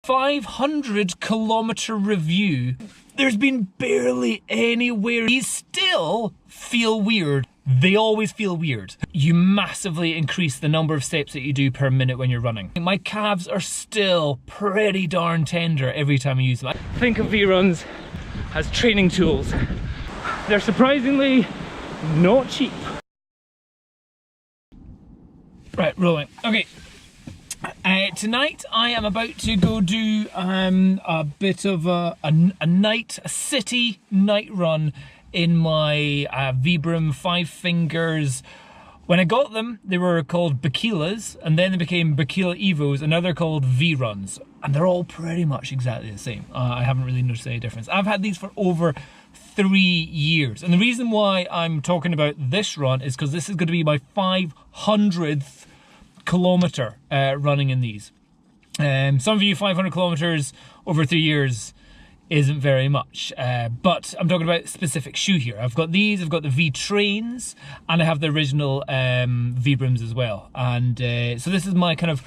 500-kilometer review. There's been barely anywhere. These still feel weird. They always feel weird. You massively increase the number of steps that you do per minute when you're running. My calves are still pretty darn tender every time I use them. Think of V-Runs as training tools. They're surprisingly not cheap. Right, rolling. Okay. Tonight I am about to go do a bit of a city night run in my Vibram Fivefingers. When I got them, they were called Bakilas, and then they became Bakila Evos, and now they're called V-Runs. And they're all pretty much exactly the same. I haven't really noticed any difference. I've had these for over 3 years. And the reason why I'm talking about this run is because this is going to be my 500th kilometer running in these. Some of you, 500 kilometers over 3 years isn't very much, but I'm talking about specific shoe here. I've got these, I've got the V-Trains, and I have the original Vibrams as well. And so this is my kind of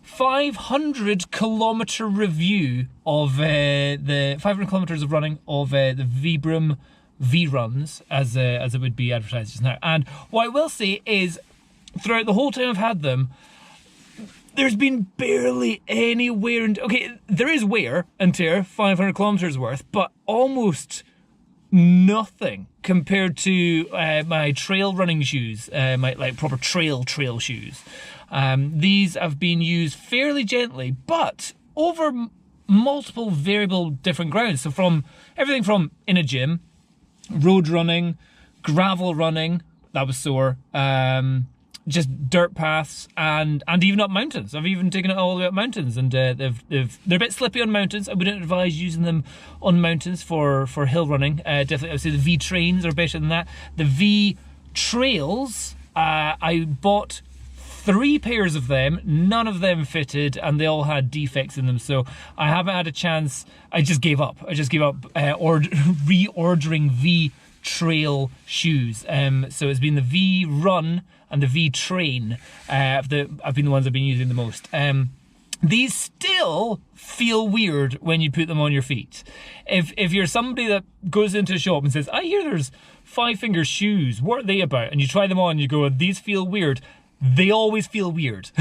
500 kilometer review of the 500 kilometers of running of the Vibram V-Runs, as it would be advertised just now. And what I will say is, throughout the whole time I've had them, there's been barely any wear and... Okay, there is wear and tear, 500 kilometers worth, but almost nothing compared to my trail running shoes, my like proper trail shoes. These have been used fairly gently, but over multiple variable different grounds. So from everything from in a gym, road running, gravel running, that was sore, just dirt paths, and even up mountains. I've even taken it all the way up mountains, and they're a bit slippy on mountains. I wouldn't advise using them on mountains for hill running. Definitely, I would say the V-Trains are better than that. The V-Trails, I bought 3 pairs of them, none of them fitted, and they all had defects in them, so I haven't had a chance. I just gave up reordering V-Trail shoes. So it's been the V-Run and the V-Train. I've been the ones I've been using the most. These still feel weird when you put them on your feet. If you're somebody that goes into a shop and says, I hear there's Fivefingers shoes, what are they about? And you try them on and you go, these feel weird. They always feel weird.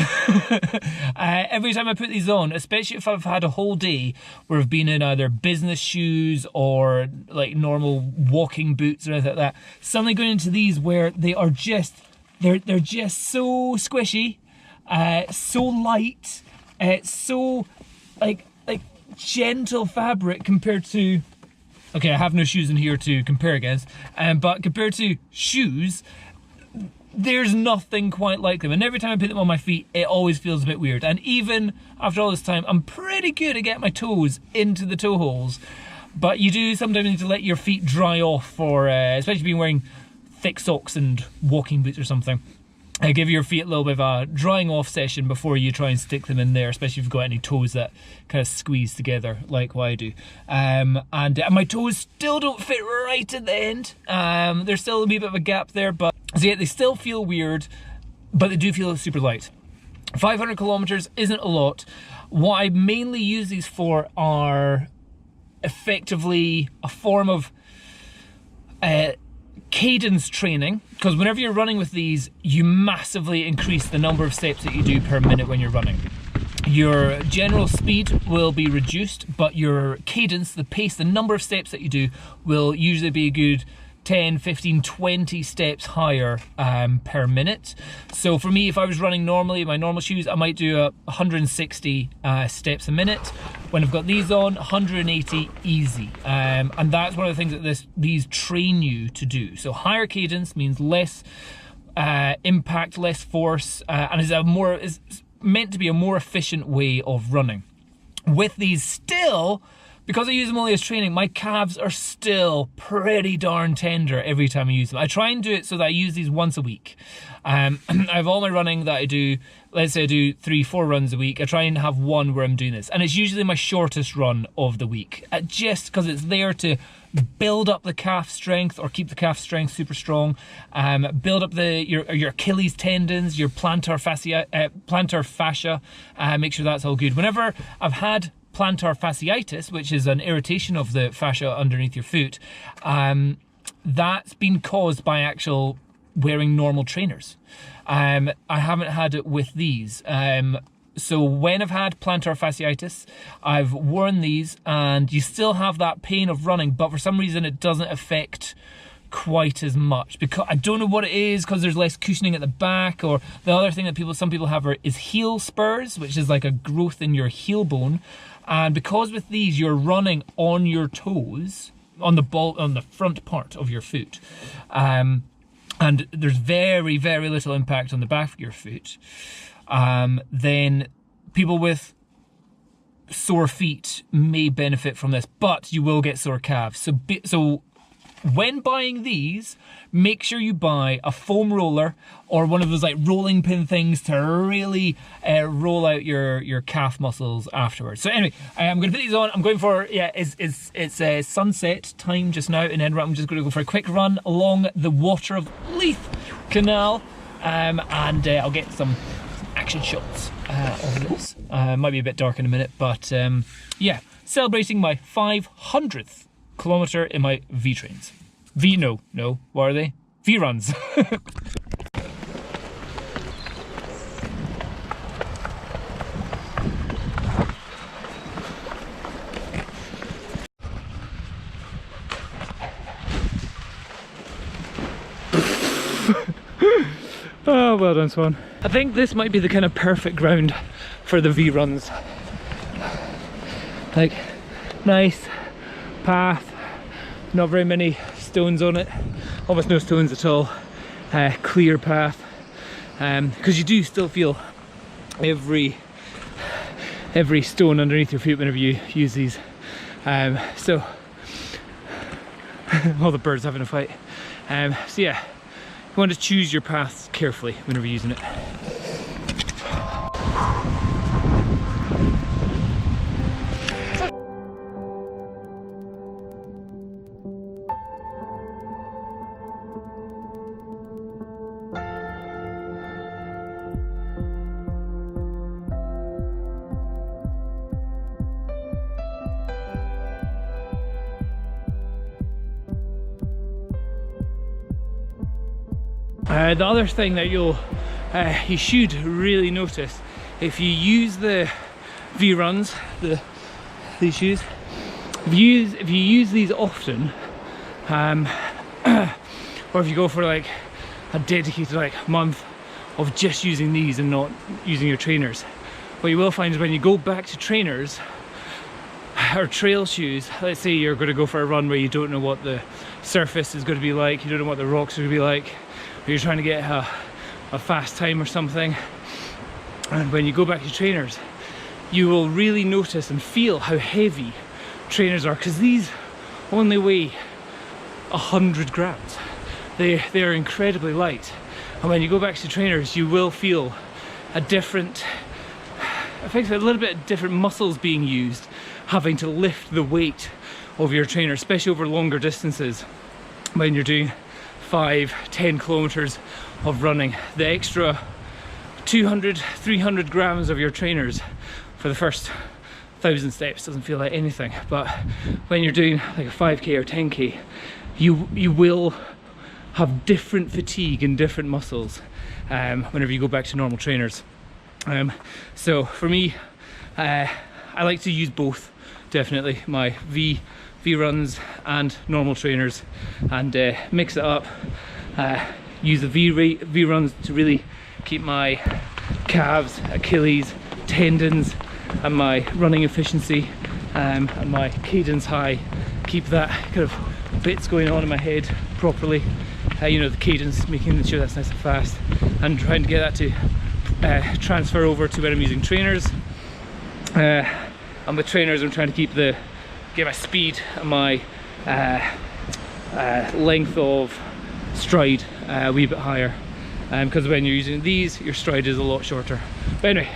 Every time I put these on, especially if I've had a whole day where I've been in either business shoes or like normal walking boots or anything like that, suddenly going into these where they are just, they're just so squishy, so light, so like gentle fabric compared to, okay, I have no shoes in here to compare against, but compared to shoes, there's nothing quite like them. And every time I put them on my feet, it always feels a bit weird. And even after all this time, I'm pretty good at getting my toes into the toe holes. But you do sometimes need to let your feet dry off for, especially if you've been wearing thick socks and walking boots or something. Give your feet a little bit of a drying off session before you try and stick them in there, especially if you've got any toes that kind of squeeze together like what I do. And my toes still don't fit right at the end. There's still a wee bit of a gap there, but so yeah, they still feel weird, but they do feel super light. 500 kilometers isn't a lot. What I mainly use these for are effectively a form of cadence training, because whenever you're running with these, you massively increase the number of steps that you do per minute when you're running. Your general speed will be reduced, but your cadence, the pace, the number of steps that you do will usually be a good 10, 15, 20 steps higher per minute. So for me, if I was running normally, my normal shoes, I might do 160 steps a minute. When I've got these on, 180 easy. And that's one of the things that these train you to do. So higher cadence means less impact, less force, and is meant to be a more efficient way of running. With these still, because I use them only as training, my calves are still pretty darn tender every time I use them. I try and do it so that I use these once a week. I have all my running that I do, let's say I do 3-4 runs a week. I try and have one where I'm doing this. And it's usually my shortest run of the week, just because it's there to build up the calf strength or keep the calf strength super strong, build up your Achilles tendons, your plantar fascia, make sure that's all good. Whenever I've had plantar fasciitis, which is an irritation of the fascia underneath your foot, that's been caused by actual wearing normal trainers. I haven't had it with these. So when I've had plantar fasciitis, I've worn these, and you still have that pain of running, but for some reason it doesn't affect quite as much, because I don't know what it is, because there's less cushioning at the back. Or the other thing that some people have is heel spurs, which is like a growth in your heel bone, and because with these you're running on your toes, on the front part of your foot, and there's very, very little impact on the back of your foot, then people with sore feet may benefit from this, but you will get sore calves. So when buying these, make sure you buy a foam roller or one of those like rolling pin things to really roll out your calf muscles afterwards. So anyway, I'm going to put these on. I'm going for, it's sunset time just now in Edinburgh. I'm just going to go for a quick run along the Water of Leith Canal, and I'll get some action shots of this. Might be a bit dark in a minute, but yeah, celebrating my 500th kilometre in my V-trains. No, what are they? V-runs. Oh, well done, Swan. I think this might be the kind of perfect ground for the V-runs. Like, nice path, not very many stones on it, almost no stones at all, clear path, because you do still feel every stone underneath your feet whenever you use these. So all the birds having a fight. So yeah, you want to choose your paths carefully whenever you're using it. The other thing that you should really notice if you use the V-runs, these shoes, if you use these often, or if you go for like a dedicated like month of just using these and not using your trainers, what you will find is when you go back to trainers or trail shoes, let's say you're going to go for a run where you don't know what the surface is going to be like, you don't know what the rocks are going to be like, or you're trying to get a fast time or something, and when you go back to trainers you will really notice and feel how heavy trainers are, because these only weigh 100 grams. They are incredibly light, and when you go back to trainers you will feel a different, effectively a little bit different muscles being used, having to lift the weight of your trainer, especially over longer distances when you're doing 5-10 kilometers of running. The extra 200-300 grams of your trainers for the first 1,000 steps doesn't feel like anything, but when you're doing like a 5k or 10k, you will have different fatigue and different muscles whenever you go back to normal trainers. So for me, I like to use both, definitely, my V-runs and normal trainers, and mix it up. Use the V-runs to really keep my calves, Achilles, tendons and my running efficiency and my cadence high. Keep that kind of bits going on in my head properly, you know, the cadence, making sure that's nice and fast, and trying to get that to transfer over to when I'm using trainers. And with trainers I'm trying to get my speed and my length of stride a wee bit higher, because when you're using these your stride is a lot shorter. But anyway,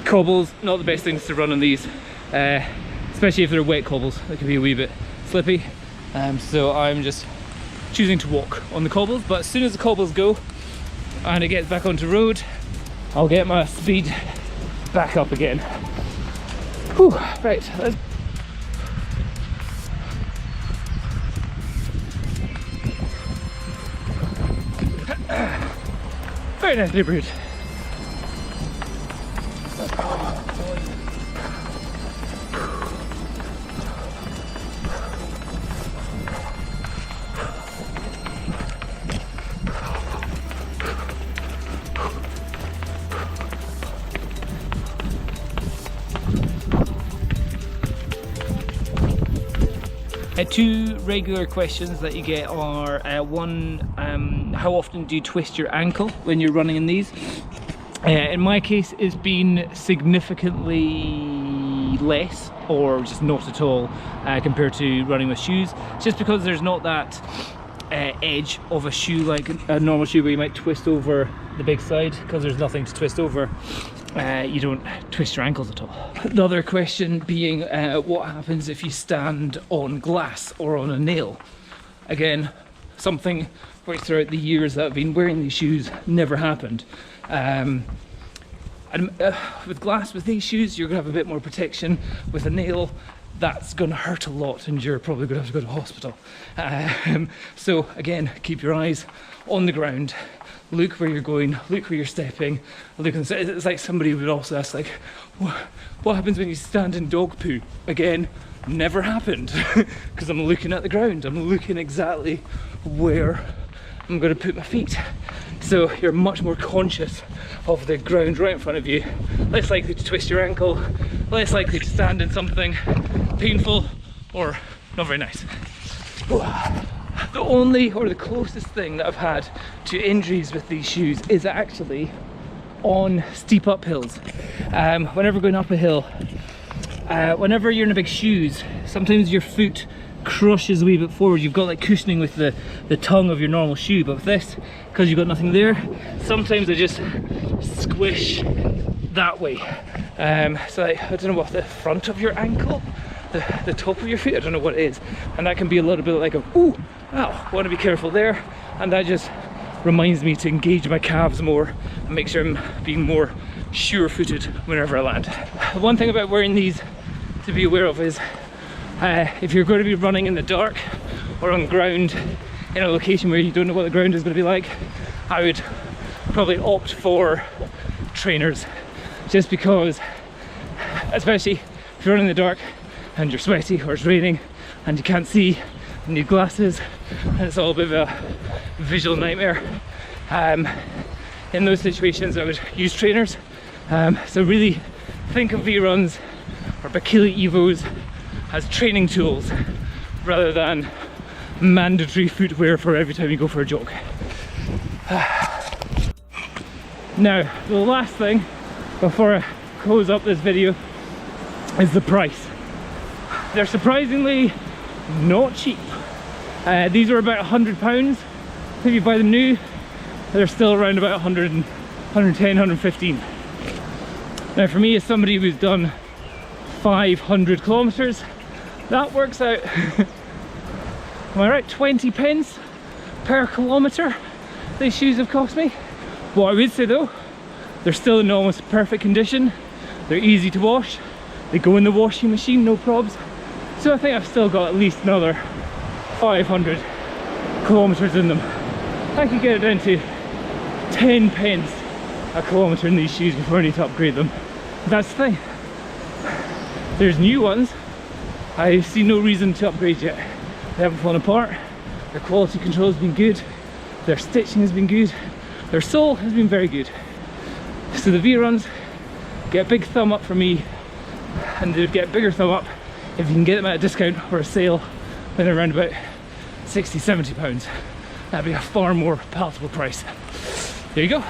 cobbles, not the best things to run on these, especially if they're wet cobbles. They can be a wee bit slippy, so I'm just choosing to walk on the cobbles. But as soon as the cobbles go and it gets back onto road, I'll get my speed back up again. Whew, right, let's... Very nice neighbourhood. Two regular questions that you get are one, how often do you twist your ankle when you're running in these? In my case, it's been significantly less or just not at all compared to running with shoes, just because there's not that edge of a shoe like a normal shoe where you might twist over the big side. Because there's nothing to twist over, you don't twist your ankles at all. The other question being what happens if you stand on glass or on a nail? Again, something right throughout the years that I've been wearing these shoes never happened. With glass, with these shoes, you're gonna have a bit more protection. With a nail, that's gonna hurt a lot and you're probably gonna have to go to hospital. So again, keep your eyes on the ground. Look where you're going, look where you're stepping. Look, it's like somebody would also ask, like, what happens when you stand in dog poo? Again, never happened, because I'm looking at the ground. I'm looking exactly where I'm going to put my feet. So you're much more conscious of the ground right in front of you. Less likely to twist your ankle, less likely to stand in something painful or not very nice. The only or the closest thing that I've had to injuries with these shoes is actually on steep uphills. Whenever going up a hill, whenever you're in a big shoes, sometimes your foot crushes a wee bit forward. You've got like cushioning with the tongue of your normal shoe, but with this, because you've got nothing there, sometimes I just squish that way. So like, I don't know what, the front of your ankle? The top of your feet, I don't know what it is, and that can be a little bit like a ooh, ow, want to be careful there, and that just reminds me to engage my calves more and make sure I'm being more sure-footed whenever I land. One thing about wearing these to be aware of is if you're going to be running in the dark or on ground in a location where you don't know what the ground is going to be like, I would probably opt for trainers, just because, especially if you're running in the dark and you're sweaty or it's raining and you can't see, you need glasses, and it's all a bit of a visual nightmare. In those situations I would use trainers. So really think of V-Runs or Bikili Evos as training tools rather than mandatory footwear for every time you go for a jog. Now, the last thing before I close up this video is the price. They're surprisingly not cheap. These are about £100. If you buy them new, they're still around about 110, 115. Now for me, as somebody who's done 500 kilometers, that works out, am I right, 20 pence per kilometer these shoes have cost me. What I would say though, they're still in almost perfect condition. They're easy to wash. They go in the washing machine, no probs. So I think I've still got at least another 500 kilometers in them. I could get it down to 10 pence a kilometer in these shoes before I need to upgrade them. That's the thing. There's new ones. I see no reason to upgrade yet. They haven't fallen apart. Their quality control has been good. Their stitching has been good. Their sole has been very good. So the V-Runs get a big thumb up from me, and they get a bigger thumb up if you can get them at a discount or a sale when they're around about £60, £70. That'd be a far more palatable price. There you go.